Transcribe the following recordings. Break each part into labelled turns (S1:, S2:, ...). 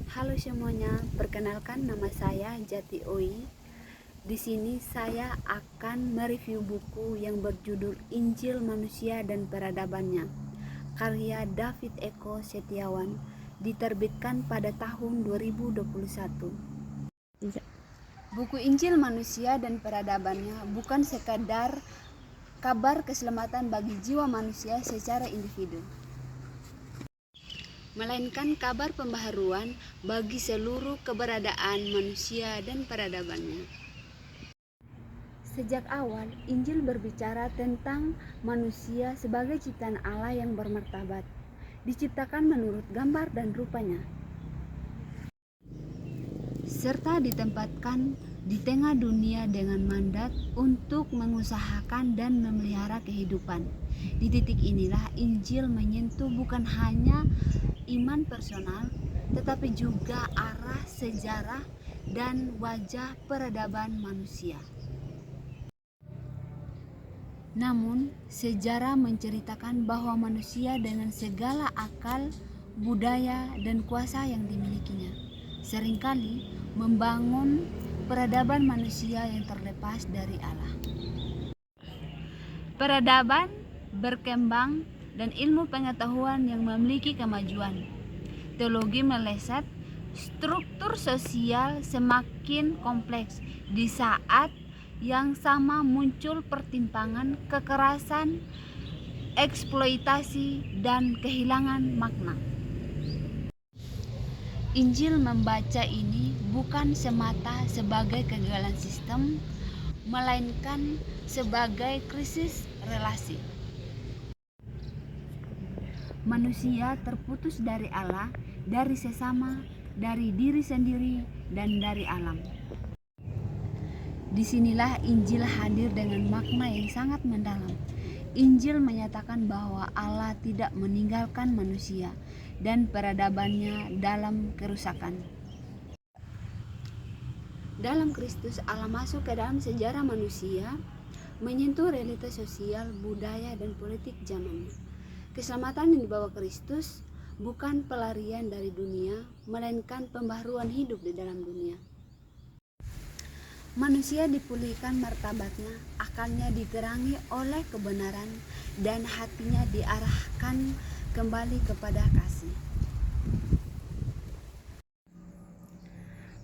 S1: Halo semuanya, perkenalkan nama saya Jati Oi. Di sini saya akan mereview buku yang berjudul Injil Manusia dan Peradabannya, karya David Eko Setiawan, diterbitkan pada tahun 2021. Buku Injil Manusia dan Peradabannya bukan sekadar kabar keselamatan bagi jiwa manusia secara individu, melainkan kabar pembaharuan bagi seluruh keberadaan manusia dan peradabannya. Sejak awal, Injil berbicara tentang manusia sebagai ciptaan Allah yang bermartabat, diciptakan menurut gambar dan rupanya, serta ditempatkan di tengah dunia dengan mandat untuk mengusahakan dan memelihara kehidupan. Di titik inilah Injil menyentuh bukan hanya iman personal, tetapi juga arah sejarah dan wajah peradaban manusia. Namun, sejarah menceritakan bahwa manusia dengan segala akal, budaya, dan kuasa yang dimilikinya, seringkali membangun peradaban manusia yang terlepas dari Allah. Peradaban berkembang dan ilmu pengetahuan yang memiliki kemajuan. Teologi meleset, struktur sosial semakin kompleks. Di saat yang sama muncul pertimpangan, kekerasan, eksploitasi, dan kehilangan makna. Injil membaca ini bukan semata sebagai kegagalan sistem, melainkan sebagai krisis relasi. Manusia terputus dari Allah, dari sesama, dari diri sendiri, dan dari alam. Disinilah Injil hadir dengan makna yang sangat mendalam. Injil menyatakan bahwa Allah tidak meninggalkan manusia dan peradabannya dalam kerusakan. Dalam Kristus, Allah masuk ke dalam sejarah manusia, menyentuh realitas sosial, budaya, dan politik zamannya. Keselamatan yang dibawa Kristus bukan pelarian dari dunia, melainkan pembaharuan hidup di dalam dunia. Manusia dipulihkan martabatnya, akalnya digerangi oleh kebenaran, dan hatinya diarahkan kembali kepada kasih.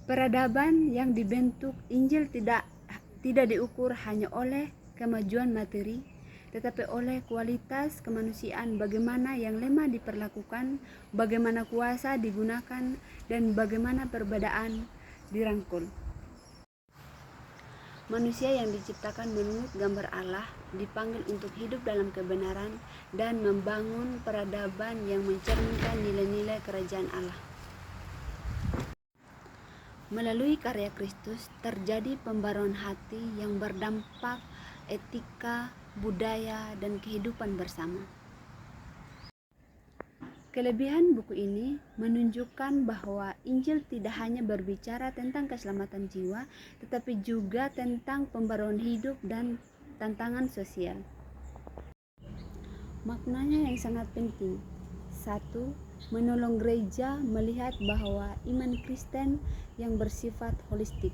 S1: Peradaban yang dibentuk Injil tidak diukur hanya oleh kemajuan materi, tetapi oleh kualitas kemanusiaan, bagaimana yang lemah diperlakukan, bagaimana kuasa digunakan, dan bagaimana perbedaan dirangkul. Manusia yang diciptakan menurut gambar Allah dipanggil untuk hidup dalam kebenaran dan membangun peradaban yang mencerminkan nilai-nilai kerajaan Allah. Melalui karya Kristus terjadi pembaruan hati yang berdampak etika, budaya, dan kehidupan bersama. Kelebihan buku ini menunjukkan bahwa Injil tidak hanya berbicara tentang keselamatan jiwa, tetapi juga tentang pembaruan hidup dan tantangan sosial. Maknanya yang sangat penting. 1. Menolong gereja melihat bahwa iman Kristen yang bersifat holistik.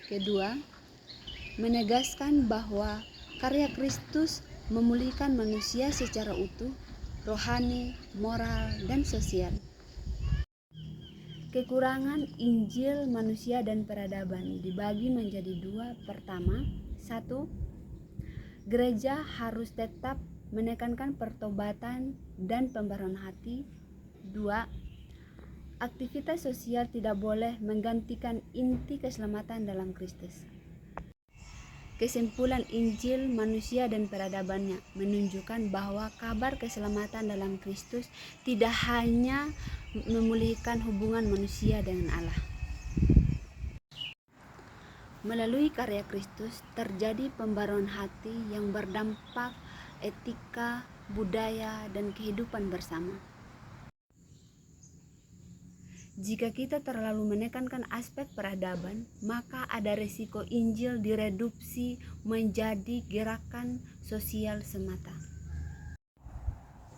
S1: Kedua, menegaskan bahwa karya Kristus memulihkan manusia secara utuh, rohani, moral, dan sosial. Kekurangan Injil Manusia dan Peradaban dibagi menjadi dua. Pertama, 1. Gereja harus tetap menekankan pertobatan dan pembaruan hati. 2. Aktivitas sosial tidak boleh menggantikan inti keselamatan dalam Kristus. Kesimpulan Injil Manusia dan Peradabannya menunjukkan bahwa kabar keselamatan dalam Kristus tidak hanya memulihkan hubungan manusia dengan Allah. Melalui karya Kristus terjadi pembaruan hati yang berdampak etika, budaya, dan kehidupan bersama. Jika kita terlalu menekankan aspek peradaban, maka ada resiko Injil direduksi menjadi gerakan sosial semata.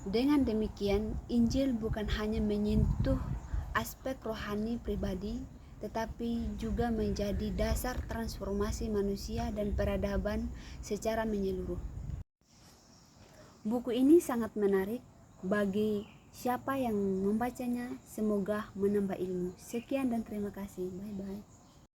S1: Dengan demikian, Injil bukan hanya menyentuh aspek rohani pribadi, tetapi juga menjadi dasar transformasi manusia dan peradaban secara menyeluruh. Buku ini sangat menarik bagi siapa yang membacanya. Semoga menambah ilmu. Sekian dan terima kasih. Bye-bye.